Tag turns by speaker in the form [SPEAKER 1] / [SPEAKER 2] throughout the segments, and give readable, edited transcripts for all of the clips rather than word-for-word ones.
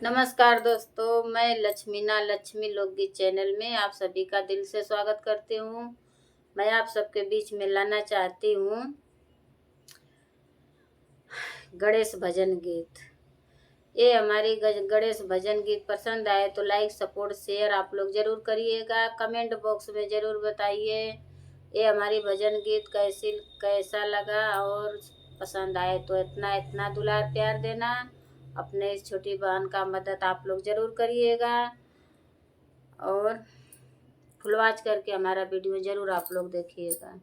[SPEAKER 1] नमस्कार दोस्तों, मैं लक्ष्मीना लक्ष्मी लोकगीत चैनल में आप सभी का दिल से स्वागत करती हूँ। मैं आप सबके बीच में लाना चाहती हूँ गणेश भजन गीत। ये हमारी गणेश भजन गीत पसंद आए तो लाइक सपोर्ट शेयर आप लोग ज़रूर करिएगा। कमेंट बॉक्स में ज़रूर बताइए ये हमारी भजन गीत कैसा लगा, और पसंद आए तो इतना दुलार प्यार देना। अपने इस छोटी बहन का मदद आप लोग ज़रूर करिएगा और फुल वॉच करके हमारा वीडियो ज़रूर आप लोग देखिएगा।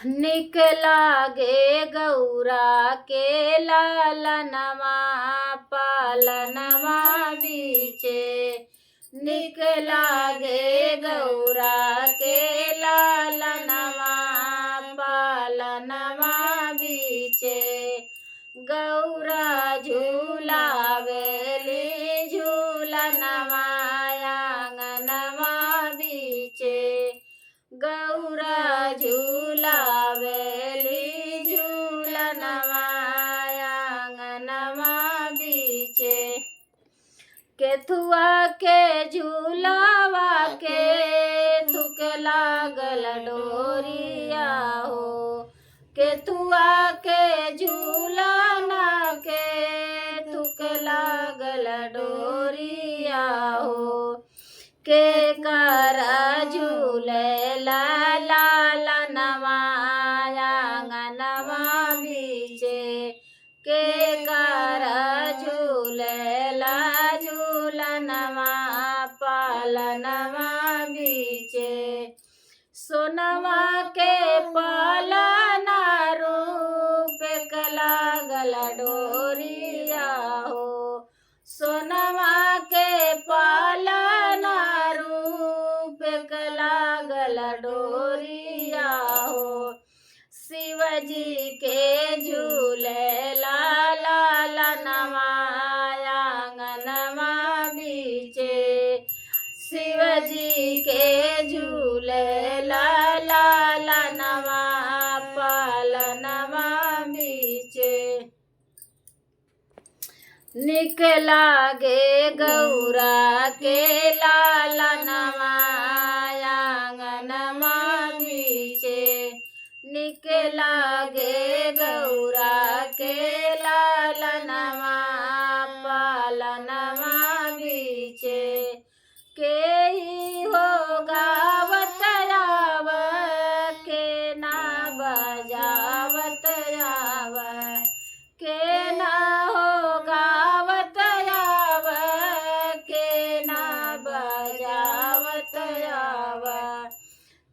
[SPEAKER 1] निक लागे गौरा के लालनवा पालनवा बीचे, निक लागे गौरा के लालनवा पालनवा बीचे। गौरा झूलावेली झूलनवा आंगनवा बीचे, गौरा झूलावेली झूलनवा आंगनवा बीचे। केथुआ के झूलावा के थुक लागल डोरिया हो, केथुआ के झूलाना के थुक लागल डोरिया हो। के करा झूले लालनवा आंगनवा बीचे, के करा झूले झूलनवा पालनवा बीचे। सोनवा के पालना रूप लागल डोरिया हो, सोनवा के पालना रूप लागल डोरिया हो। शिवजी के झूले लालनवा आंगनवा बीचे, शिवजी के झूले लालनवा पालनवा बीचे। निक लागे गौरा के लालनवा आंगनवा बीचे, निक लागे गौरा के लालनवा पालनवा बीचे। के ही हो गावत आव के ना बजावत आव, के ना हो गावत आव के ना बजावत आव।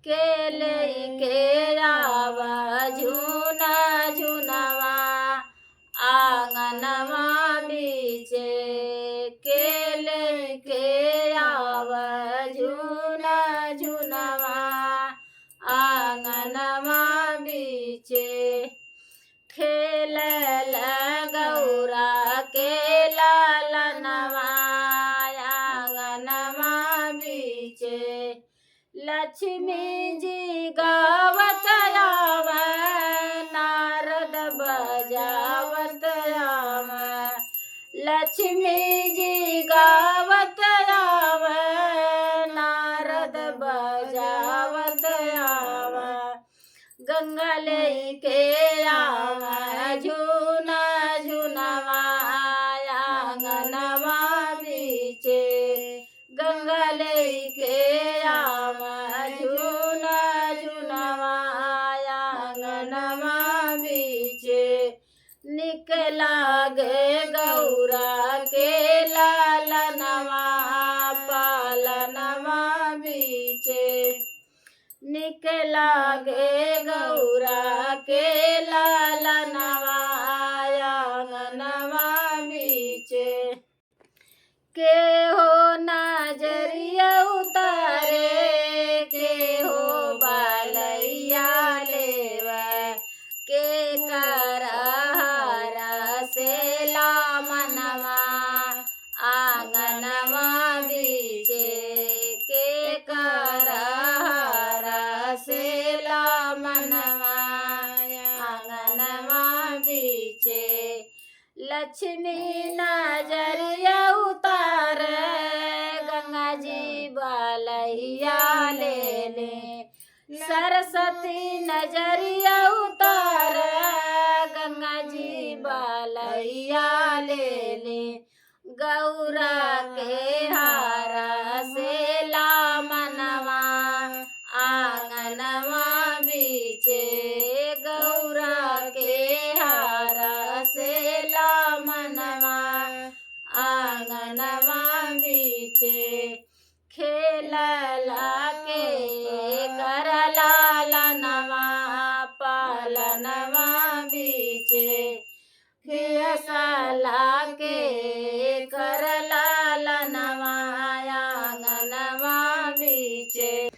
[SPEAKER 1] के लेके आव झूना झुनवा आंगनवा बीचे, के लेके आव झूना झुनवा आंगनवा बीचे। खेलल गौरा के लालनवा आंगनवा बीचे। लक्ष्मी जी गावत आव नारद बजावत आव, लक्ष्मी जी गावत आव नारद बजावत आव। गंगा लेके आव झूना झुनवा आंगनवा बीचे, गंगा लेके आव झूना झुनवा आंगनवा बीचे। निक लागे गौरा के लालनवा पालनवा बीचे, निक लागे गौरा के लालनवा आंगनवा बीचे। के हो नजरिया उतारे, के हो बालैया लेवे, के करहारा से लामनवा आंगनवा बीचे, के करहारा से लामनवा आंगनवा बीचे। लक्ष्मी नजरिया उतार गंगा जी बालैया ले ले। सरस्वती नजरिया उतार गंगा जी बालैया ले ले। गौरा के हारा से लामनवा आंगनवा बीचे। गौरा के हारा से लामनवा आंगनवा बीचे। खेलला के कर लालनवा पालनवा बीचे। खेसला के कर लालनवा आंगनवा बीचे।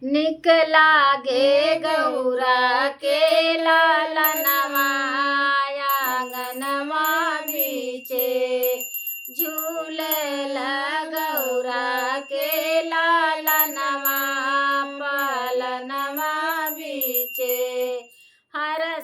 [SPEAKER 1] निकला गे गौरा के लालनवा आंगनवा बीचे। झूलला गौरा के लालनवा पालनवा बीचे। हर